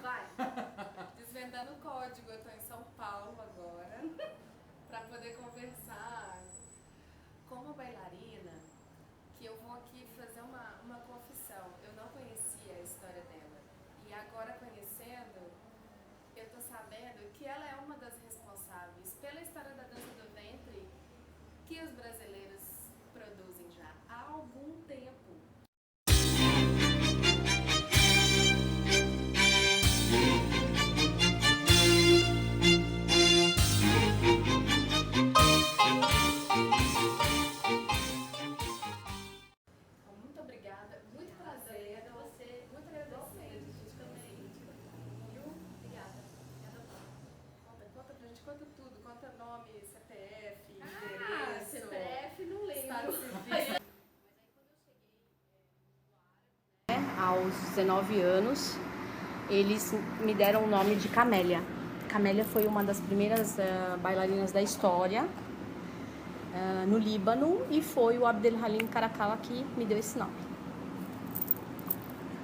vai. Desvendando o código, eu tô em São Paulo agora, pra poder conversar com uma bailarina, que eu vou aqui fazer uma confissão. Eu não conhecia a história dela. E agora conhecendo, eu tô sabendo que ela é uma das responsáveis pela história da dança do ventre que os brasileiros produzem já há algum tempo. Muito obrigada, muito prazer. Muito agradecida, gente, também. Viu? Obrigada. Conta pra gente, conta tudo. Conta nome, CPF, endereço. CPF não lembro. Estado civil. Aos 19 anos, eles me deram o nome de Camélia. Camélia foi uma das primeiras bailarinas da história no Líbano e foi o Abdelhalim Caracal que me deu esse nome.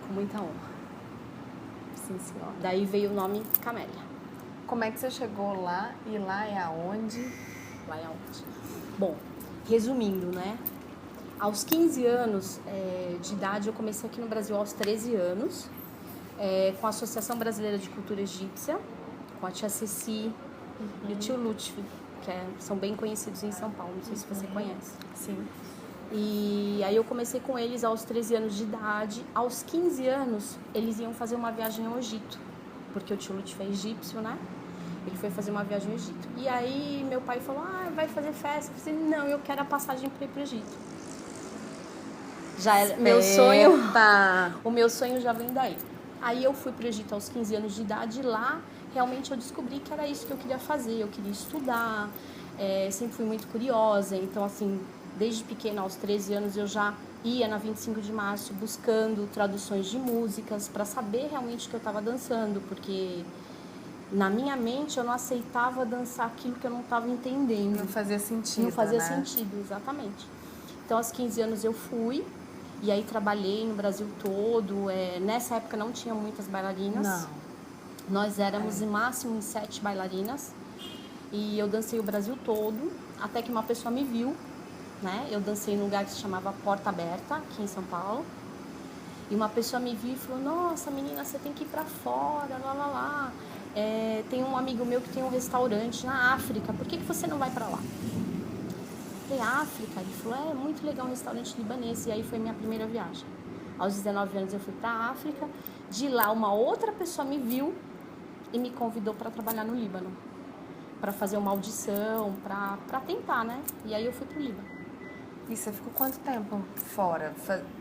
Com muita honra. Sim, senhora. Daí veio o nome Camélia. Como é que você chegou lá e lá é aonde? Lá é aonde? Bom, resumindo, né? Aos 15 anos de idade, eu comecei aqui no Brasil aos 13 anos, com a Associação Brasileira de Cultura Egípcia, com a tia Ceci e o tio Lutfi, que são bem conhecidos em São Paulo, não sei se você conhece. Sim. E aí eu comecei com eles aos 13 anos de idade. Aos 15 anos, eles iam fazer uma viagem ao Egito, porque o tio Lutfi é egípcio, né? Ele foi fazer uma viagem ao Egito. E aí meu pai falou, vai fazer festa? Eu falei, não, eu quero a passagem para ir pro Egito. Já era meu sonho, o meu sonho já vem daí. Aí eu fui pro Egito aos 15 anos de idade e lá realmente eu descobri que era isso que eu queria fazer, eu queria estudar, sempre fui muito curiosa, então assim, desde pequena, aos 13 anos, eu já ia na 25 de março buscando traduções de músicas para saber realmente o que eu estava dançando, porque na minha mente eu não aceitava dançar aquilo que eu não estava entendendo. Não fazia sentido, Não fazia né? sentido, exatamente. Então, aos 15 anos eu fui, e aí trabalhei no Brasil todo. Nessa época não tinha muitas bailarinas. Não. Nós éramos em máximo em 7 bailarinas. E eu dancei o Brasil todo, até que uma pessoa me viu, né? Eu dancei num lugar que se chamava Porta Aberta, aqui em São Paulo. E uma pessoa me viu e falou, nossa, menina, você tem que ir pra fora, lá, lá, lá. Tem um amigo meu que tem um restaurante na África, por que você não vai pra lá? Eu falei, África? Ele falou, é muito legal um restaurante libanês. E aí foi minha primeira viagem. Aos 19 anos eu fui pra África. De lá uma outra pessoa me viu e me convidou para trabalhar no Líbano. Para fazer uma audição, para tentar, né? E aí eu fui pro Líbano. E você ficou quanto tempo fora,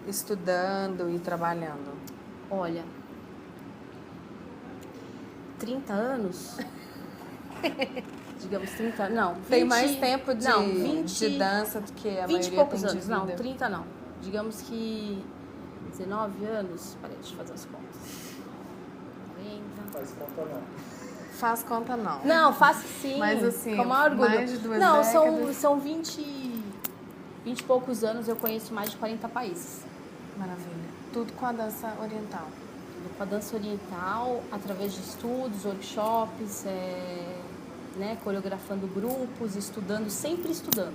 estudando e trabalhando? Olha, 30 anos... Digamos 30, não. 20, tem mais tempo de, não, 20, de dança do que a 20 maioria e poucos tem de anos, vida. não, 30 não. Digamos que 19 anos, peraí, deixa eu fazer as contas. 40. Faz conta não. Faz conta não. Não, faço sim. Mas assim, com o maior orgulho. mais de 2 não, décadas. são 20 e poucos anos, eu conheço mais de 40 países. Maravilha. Tudo com a dança oriental. Tudo com a dança oriental, através de estudos, workshops, né, coreografando grupos, estudando, sempre estudando.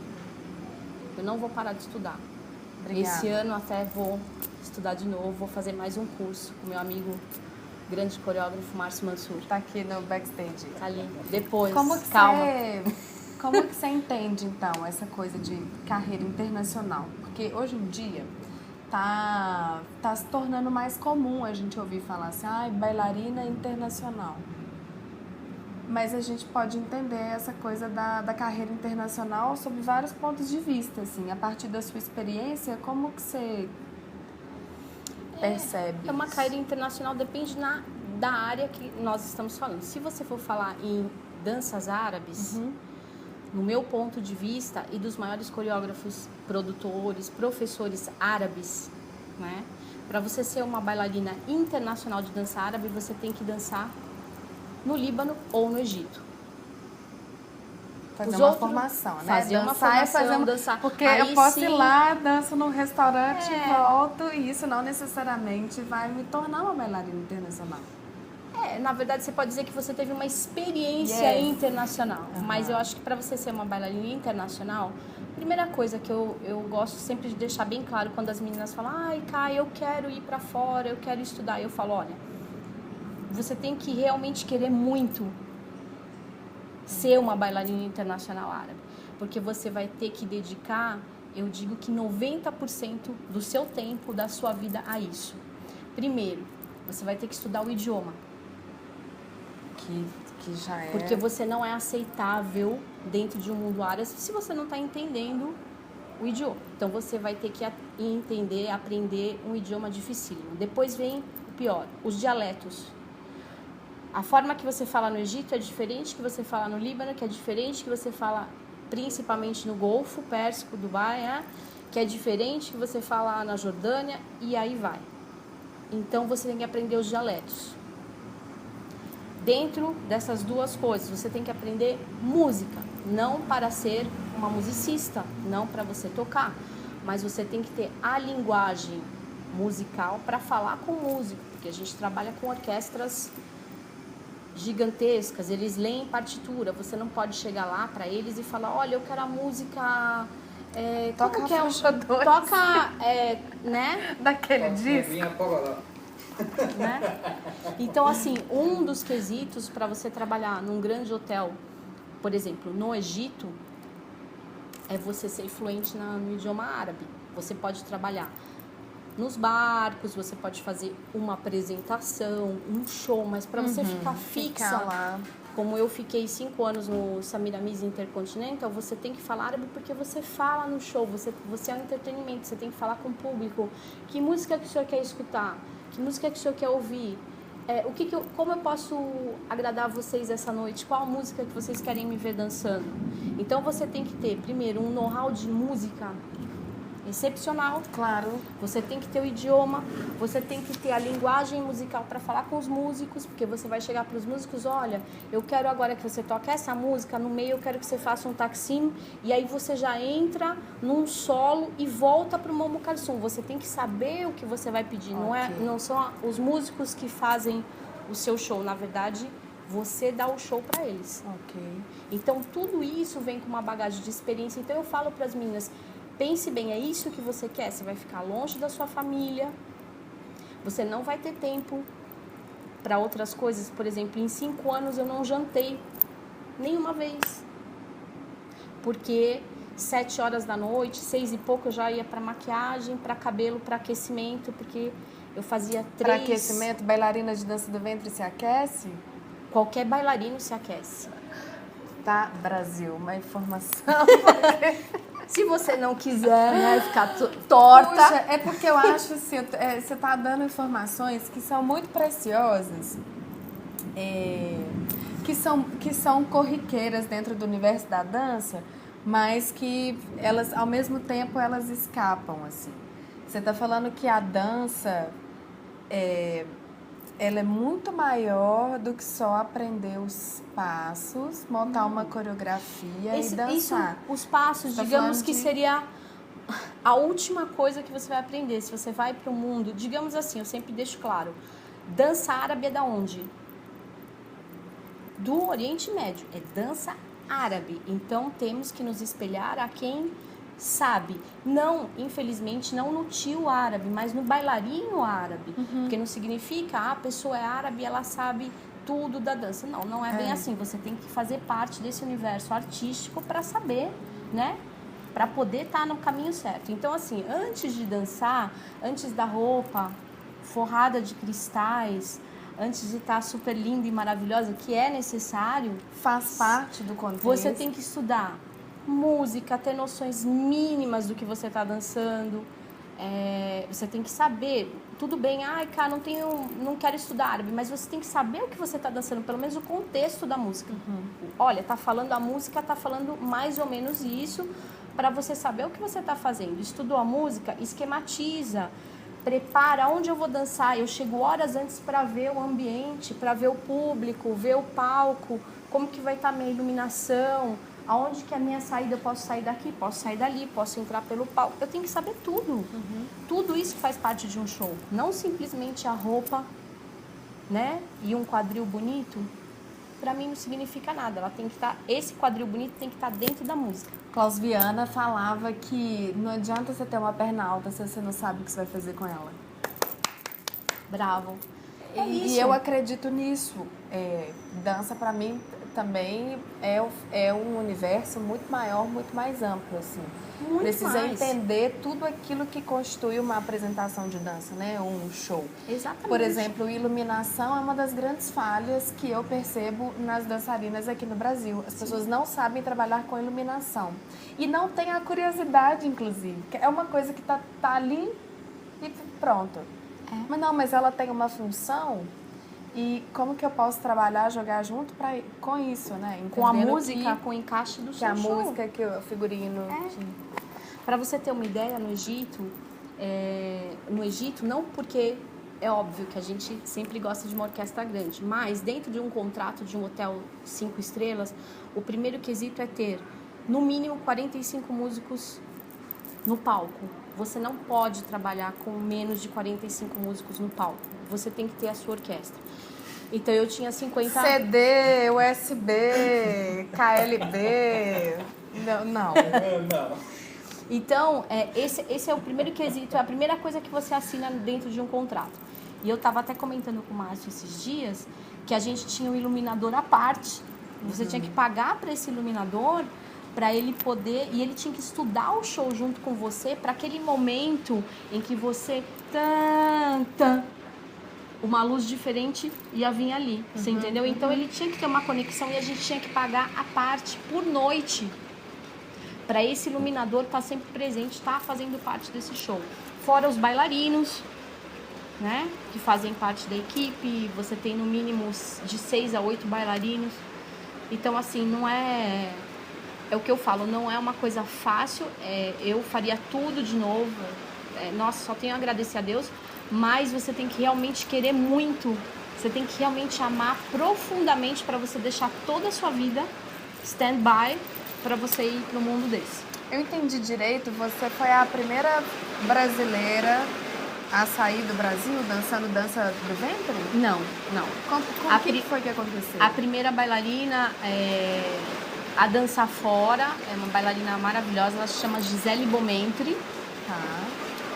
Eu não vou parar de estudar. Obrigada. Esse ano até vou estudar de novo, vou fazer mais um curso com meu amigo, grande coreógrafo Márcio Mansur. Tá aqui no backstage. Tá ali. Depois, Como que calma. Como que você entende, então, essa coisa de carreira internacional? Porque hoje em dia tá se tornando mais comum a gente ouvir falar assim, bailarina internacional. Mas a gente pode entender essa coisa da carreira internacional sob vários pontos de vista, assim. A partir da sua experiência, como que você percebe uma isso? carreira internacional, depende da área que nós estamos falando. Se você for falar em danças árabes, no meu ponto de vista, e dos maiores coreógrafos, produtores, professores árabes, né? Para você ser uma bailarina internacional de dança árabe, você tem que dançar no Líbano ou no Egito. Fazer uma formação, né? Fazer uma formação, dançar. Porque aí eu posso sim, ir lá, danço num restaurante e volto, e isso não necessariamente vai me tornar uma bailarina internacional. na verdade, você pode dizer que você teve uma experiência internacional. Mas eu acho que para você ser uma bailarina internacional, a primeira coisa que eu gosto sempre de deixar bem claro quando as meninas falam, ai, Kai, eu quero ir para fora, eu quero estudar. Eu falo, olha, você tem que realmente querer muito ser uma bailarina internacional árabe. Porque você vai ter que dedicar, eu digo que 90% do seu tempo, da sua vida a isso. Primeiro, você vai ter que estudar o idioma. Que já é... Porque você não é aceitável dentro de um mundo árabe se você não está entendendo o idioma. Então, você vai ter que entender, aprender um idioma dificílimo. Depois vem o pior, os dialetos. A forma que você fala no Egito é diferente que você fala no Líbano, que é diferente que você fala principalmente no Golfo Pérsico, Dubai, que é diferente que você fala na Jordânia, e aí vai. Então, você tem que aprender os dialetos. Dentro dessas duas coisas, você tem que aprender música, não para ser uma musicista, não para você tocar, mas você tem que ter a linguagem musical para falar com músico, porque a gente trabalha com orquestras gigantescas, eles leem partitura, você não pode chegar lá para eles e falar, olha, eu quero a música... toca como que é? Toca, né? Daquele disco. Né? Então, assim, um dos quesitos para você trabalhar num grande hotel, por exemplo, no Egito, é você ser fluente no idioma árabe. Você pode trabalhar nos barcos, você pode fazer uma apresentação, um show, mas para você ficar fixa lá. Como eu fiquei 5 anos no Samiramis Intercontinental, você tem que falar árabe porque você fala no show, você é um entretenimento, você tem que falar com o público. Que música que o senhor quer escutar? Que música que o senhor quer ouvir? Como eu posso agradar vocês essa noite? Qual música que vocês querem me ver dançando? Então você tem que ter, primeiro, um know-how de música excepcional. Claro. Você tem que ter o idioma, você tem que ter a linguagem musical para falar com os músicos, porque você vai chegar para os músicos, olha, eu quero agora que você toque essa música, no meio eu quero que você faça um taksim, e aí você já entra num solo e volta para o Momo Kalsum. Você tem que saber o que você vai pedir, não são os músicos que fazem o seu show, na verdade, você dá o show para eles. Então, tudo isso vem com uma bagagem de experiência. Então, eu falo para as meninas, pense bem, é isso que você quer? Você vai ficar longe da sua família, você não vai ter tempo para outras coisas. Por exemplo, em 5 anos eu não jantei nenhuma vez. Porque 7 horas da noite, 6 e pouco eu já ia para maquiagem, para cabelo, para aquecimento, porque eu fazia 3... Para aquecimento, bailarina de dança do ventre se aquece? Qualquer bailarino se aquece. Tá, Brasil, uma informação. Se você não quiser, né, ficar torta... Puxa, é porque eu acho assim, você está dando informações que são muito preciosas, que são corriqueiras dentro do universo da dança, mas que elas, ao mesmo tempo, elas escapam, assim. Você está falando que a dança, ela é muito maior do que só aprender os passos, montar uma coreografia e dançar. Os passos, digamos que seria a última coisa que você vai aprender. Se você vai para o mundo, digamos assim, eu sempre deixo claro, dança árabe é da onde? Do Oriente Médio, é dança árabe. Então, temos que nos espelhar a quem sabe. Não, infelizmente, não no tio árabe, mas no bailarino árabe. Porque não significa, a pessoa é árabe e ela sabe tudo da dança. Não, não é bem assim. Você tem que fazer parte desse universo artístico para saber, né? Para poder estar no caminho certo. Então, assim, antes de dançar, antes da roupa forrada de cristais, antes de estar super linda e maravilhosa, que é necessário, faz parte do contexto. Você tem que estudar música, ter noções mínimas do que você está dançando. Você tem que saber, tudo bem, cara, não quero estudar árabe, mas você tem que saber o que você está dançando, pelo menos o contexto da música. Olha, tá falando a música, tá falando mais ou menos isso, para você saber o que você está fazendo. Estudou a música, esquematiza, prepara onde eu vou dançar. Eu chego horas antes para ver o ambiente, para ver o público, ver o palco, como que vai estar minha iluminação, aonde que é a minha saída, eu posso sair daqui, posso sair dali, posso entrar pelo palco. Eu tenho que saber tudo. Tudo isso faz parte de um show. Não simplesmente a roupa né? E um quadril bonito, pra mim não significa nada. Ela tem que estar, esse quadril bonito tem que estar dentro da música. Klaus Viana falava que não adianta você ter uma perna alta se você não sabe o que você vai fazer com ela. Bravo. E eu acredito nisso. Dança pra mim também é um universo muito maior, muito mais amplo, assim. Muito Precisa mais. entender tudo aquilo que constitui uma apresentação de dança, né? Um show. Exatamente. Por exemplo, iluminação é uma das grandes falhas que eu percebo nas dançarinas aqui no Brasil. As pessoas não sabem trabalhar com iluminação. E não têm a curiosidade, inclusive. É uma coisa que tá ali e pronto. Mas ela tem uma função. E como que eu posso trabalhar, jogar junto com isso, né? Com a música, com o encaixe do seu show. Que a música, que o figurino... Para você ter uma ideia, no Egito, não porque é óbvio que a gente sempre gosta de uma orquestra grande, mas dentro de um contrato de um hotel 5 estrelas, o primeiro quesito é ter, no mínimo, 45 músicos no palco. Você não pode trabalhar com menos de 45 músicos no palco. Você tem que ter a sua orquestra. Então, eu tinha 50... CD, USB, KLB... Não. Então, esse é o primeiro quesito, é a primeira coisa que você assina dentro de um contrato. E eu estava até comentando com o Márcio esses dias que a gente tinha um iluminador à parte. Você tinha que pagar para esse iluminador para ele poder... E ele tinha que estudar o show junto com você para aquele momento em que você... uma luz diferente ia vir ali, você entendeu? Então, ele tinha que ter uma conexão e a gente tinha que pagar a parte por noite para esse iluminador estar sempre presente, estar fazendo parte desse show. Fora os bailarinos, né, que fazem parte da equipe, você tem no mínimo de 6 a 8 bailarinos. Então, assim, não é... É o que eu falo, não é uma coisa fácil, eu faria tudo de novo, nossa, só tenho a agradecer a Deus, mas você tem que realmente querer muito, você tem que realmente amar profundamente para você deixar toda a sua vida stand-by para você ir para um mundo desse. Eu entendi direito, você foi a primeira brasileira a sair do Brasil dançando dança do ventre? Não. O que foi que aconteceu? A primeira bailarina a dançar fora, é uma bailarina maravilhosa, ela se chama Gisele Bomentri. Tá.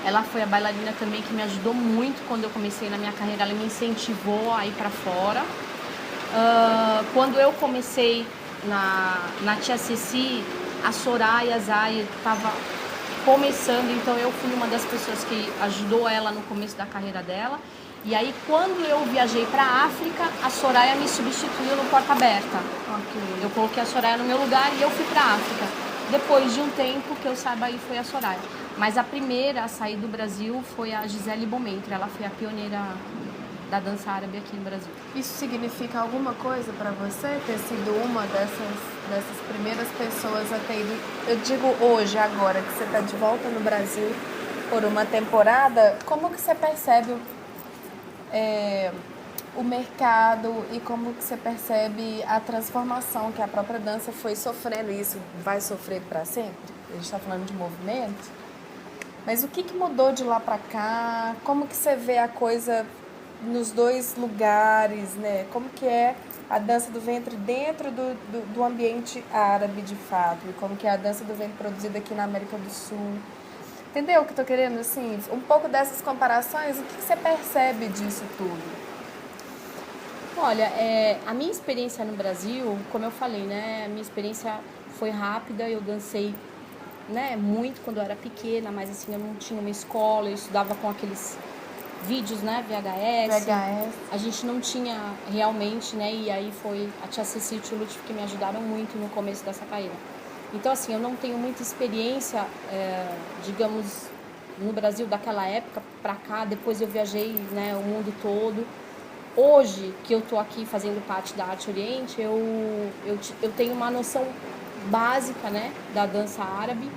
Ela foi a bailarina também que me ajudou muito quando eu comecei na minha carreira, ela me incentivou a ir para fora. Quando eu comecei na Tia Ceci, a Soraya Zay estava começando, então eu fui uma das pessoas que ajudou ela no começo da carreira dela. E aí, quando eu viajei para a África, a Soraya me substituiu no Porta Aberta. Okay. Eu coloquei a Soraya no meu lugar e eu fui para a África. Depois de um tempo, que eu saiba, aí foi a Soraya. Mas a primeira a sair do Brasil foi a Gisele Bomentri. Ela foi a pioneira da dança árabe aqui no Brasil. Isso significa alguma coisa para você, ter sido uma dessas primeiras pessoas a ter ido? Eu digo hoje, agora, que você está de volta no Brasil por uma temporada, como que você percebe o mercado e como que você percebe a transformação que a própria dança foi sofrendo? E isso vai sofrer para sempre? A gente está falando de movimento. Mas o que mudou de lá para cá? Como que você vê a coisa nos dois lugares, né? Como que é a dança do ventre dentro do ambiente árabe, de fato? E como que é a dança do ventre produzida aqui na América do Sul? Entendeu o que eu tô querendo? Assim, um pouco dessas comparações, o que você percebe disso tudo? Olha, a minha experiência no Brasil, como eu falei, né? A minha experiência foi rápida, eu dancei, né, muito quando eu era pequena, mas assim, eu não tinha uma escola, eu estudava com aqueles vídeos, né, VHS. A gente não tinha realmente, né, e aí foi a Tia Ceci e o Tio Lúcio que me ajudaram muito no começo dessa carreira. Então, assim, eu não tenho muita experiência, digamos, no Brasil daquela época pra cá. Depois eu viajei, né, o mundo todo. Hoje, que eu tô aqui fazendo parte da Arte Oriente, eu tenho uma noção básica, né, da dança árabe,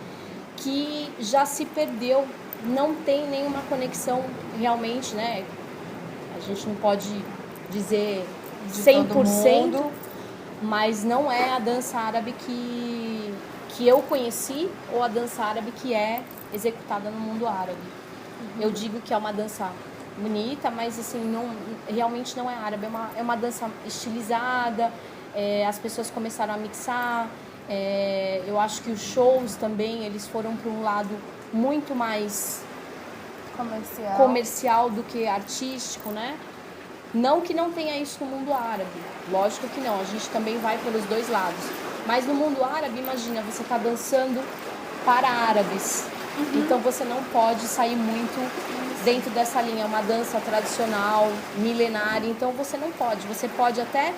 que já se perdeu, não tem nenhuma conexão realmente, né, a gente não pode dizer 100%, mas não é a dança árabe que eu conheci ou a dança árabe que é executada no mundo árabe. Eu digo que é uma dança bonita, mas assim, realmente não é árabe, é uma dança estilizada, as pessoas começaram a mixar, eu acho que os shows também, eles foram para um lado muito mais comercial do que artístico, né? Não que não tenha isso no mundo árabe, lógico que não, a gente também vai pelos dois lados. Mas no mundo árabe, imagina, você tá dançando para árabes, então você não pode sair muito dentro dessa linha, é uma dança tradicional, milenária, então você não pode. Você pode até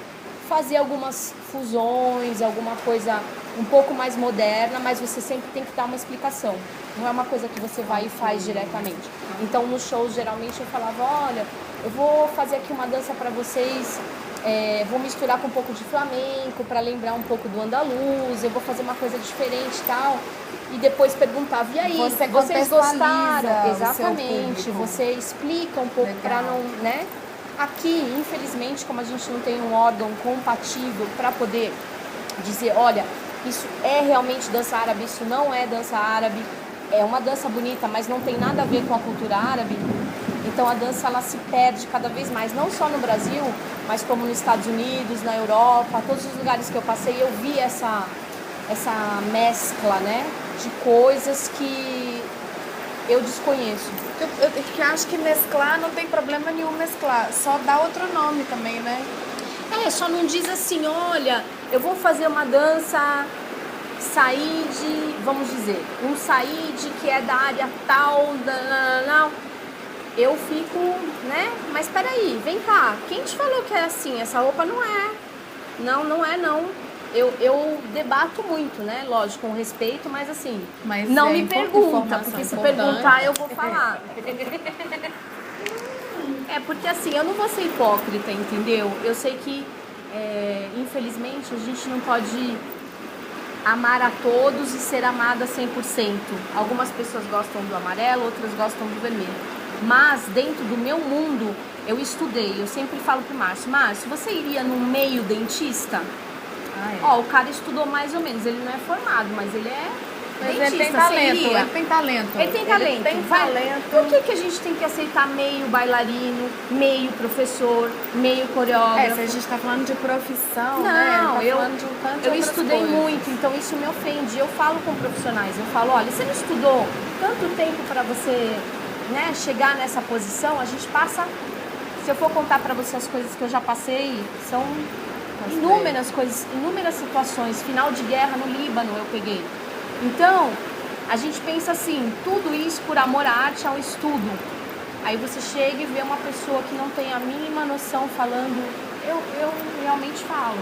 fazer algumas fusões, alguma coisa um pouco mais moderna, mas você sempre tem que dar uma explicação. Não é uma coisa que você vai e faz diretamente. Então, nos shows, geralmente, eu falava, olha, eu vou fazer aqui uma dança para vocês, vou misturar com um pouco de flamenco, para lembrar um pouco do andaluz, eu vou fazer uma coisa diferente e tal. E depois perguntava, e aí, vocês gostaram? Exatamente, você explica um pouco para não, né? Aqui, infelizmente, como a gente não tem um órgão compatível para poder dizer, olha, isso é realmente dança árabe, isso não é dança árabe, é uma dança bonita, mas não tem nada a ver com a cultura árabe. Então a dança ela se perde cada vez mais, não só no Brasil, mas como nos Estados Unidos, na Europa, todos os lugares que eu passei, eu vi essa mescla, né, de coisas que eu desconheço. Eu acho que mesclar não tem problema nenhum mesclar, só dá outro nome também, né? Só não diz assim, olha, eu vou fazer uma dança Saíde, vamos dizer, um Saíde que é da área tal, não. Eu fico, né? Mas peraí, vem cá, quem te falou que é assim? Essa roupa não é. Não é não. Eu debato muito, né? Lógico, com respeito, mas assim, não me pergunta, porque se perguntar eu vou falar. Porque assim, eu não vou ser hipócrita, entendeu? Eu sei que, infelizmente, a gente não pode amar a todos e ser amada 100%. Algumas pessoas gostam do amarelo, outras gostam do vermelho. Mas dentro do meu mundo, eu estudei. Eu sempre falo pro Márcio, você iria no meio dentista? O cara estudou mais ou menos, ele não é formado, mas ele é dentista. Ele tem talento. Ele tem talento. Por que a gente tem que aceitar meio bailarino, meio professor, meio coreógrafo? Se a gente tá falando de profissão, não, né? Falando de um tanto de eu estudei coisas. muito, então isso me ofende. Eu falo com profissionais, eu falo, olha, você não estudou tanto tempo para você, né, chegar nessa posição, a gente passa, se eu for contar para você as coisas que eu já passei, são inúmeras coisas, inúmeras situações. Final de guerra no Líbano eu peguei. Então, a gente pensa assim, tudo isso por amor à arte, ao estudo. Aí você chega e vê uma pessoa que não tem a mínima noção falando, eu realmente falo.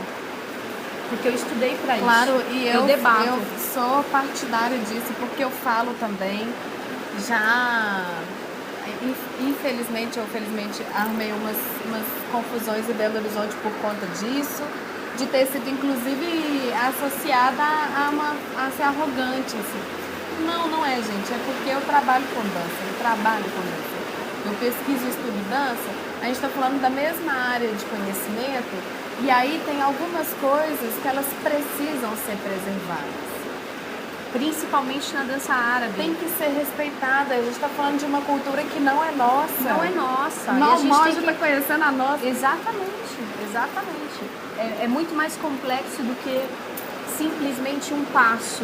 Porque eu estudei para isso. Claro, e eu debato. Eu sou partidária disso, porque eu falo também, já... Infelizmente ou felizmente armei umas confusões em Belo Horizonte por conta disso, de ter sido inclusive associada a ser arrogante, assim. Não é, gente, é porque eu trabalho com dança, eu pesquiso e estudo dança, a gente está falando da mesma área de conhecimento, e aí tem algumas coisas que elas precisam ser preservadas. Principalmente na dança árabe. Tem que ser respeitada. A gente está falando de uma cultura que não é nossa. Não é nossa. Nós está conhecendo a nossa. Exatamente. É muito mais complexo do que simplesmente um passo,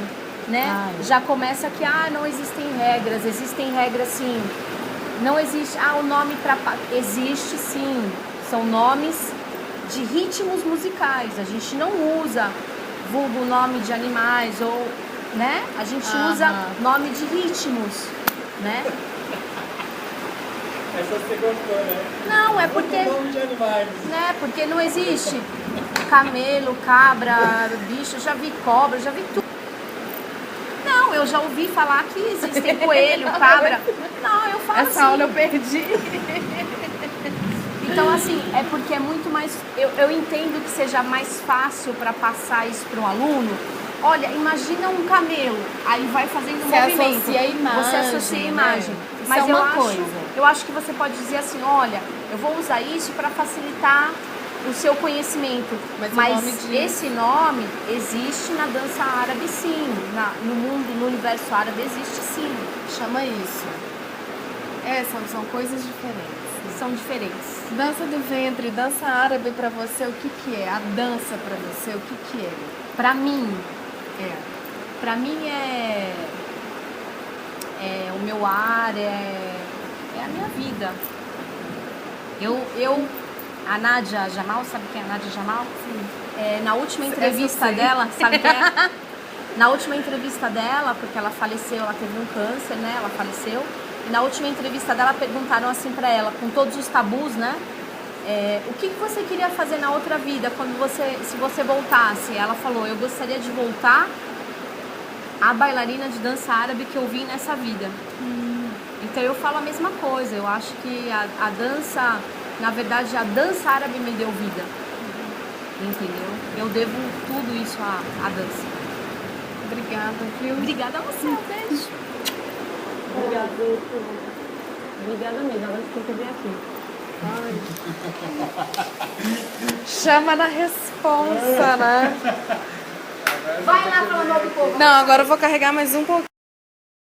né? Já começa que, não existem regras. Existem regras, sim. Não existe, o nome para... Existe, sim. São nomes de ritmos musicais. A gente não usa vulgo nome de animais ou... né? A gente usa nome de ritmos, né? Essa você gostou, né? Não, é porque... nome de animais. Né? Porque não existe camelo, cabra, bicho, eu já vi cobra, já vi tudo. Não, eu já ouvi falar que existem coelho, cabra. Não, eu falo Essa aula eu perdi. Então, assim, é porque é muito mais... Eu entendo que seja mais fácil para passar isso para um aluno. Olha, imagina um camelo, aí vai fazendo um movimento. Você associa a imagem. Né? Mas eu acho que você pode dizer assim, olha, eu vou usar isso para facilitar o seu conhecimento. Mas esse nome existe na dança árabe, sim. No mundo, no universo árabe, existe sim. Chama isso. São coisas diferentes. são diferentes. Dança do ventre, dança árabe pra você, o que que é? A dança pra você, o que que é? Pra mim, É. pra mim é o meu ar, é a minha vida. A Nádia Jamal, sabe quem é a Nádia Jamal? Sim. Na última entrevista dela, sabe quem é? Na última entrevista dela, porque ela faleceu, ela teve um câncer, né? Ela faleceu. E na última entrevista dela perguntaram assim pra ela, com todos os tabus, né? O que você queria fazer na outra vida, se você voltasse? Ela falou, eu gostaria de voltar a bailarina de dança árabe que eu vi nessa vida. Então eu falo a mesma coisa, eu acho que a dança, na verdade a dança árabe me deu vida. Entendeu? Eu devo tudo isso à dança. Obrigada, viu? Obrigada a você, um beijo. Obrigada mesmo, agora você tem que vir aqui. Chama na responsa, né? Vai lá falar mal do povo. Não, agora eu vou carregar mais um pouquinho.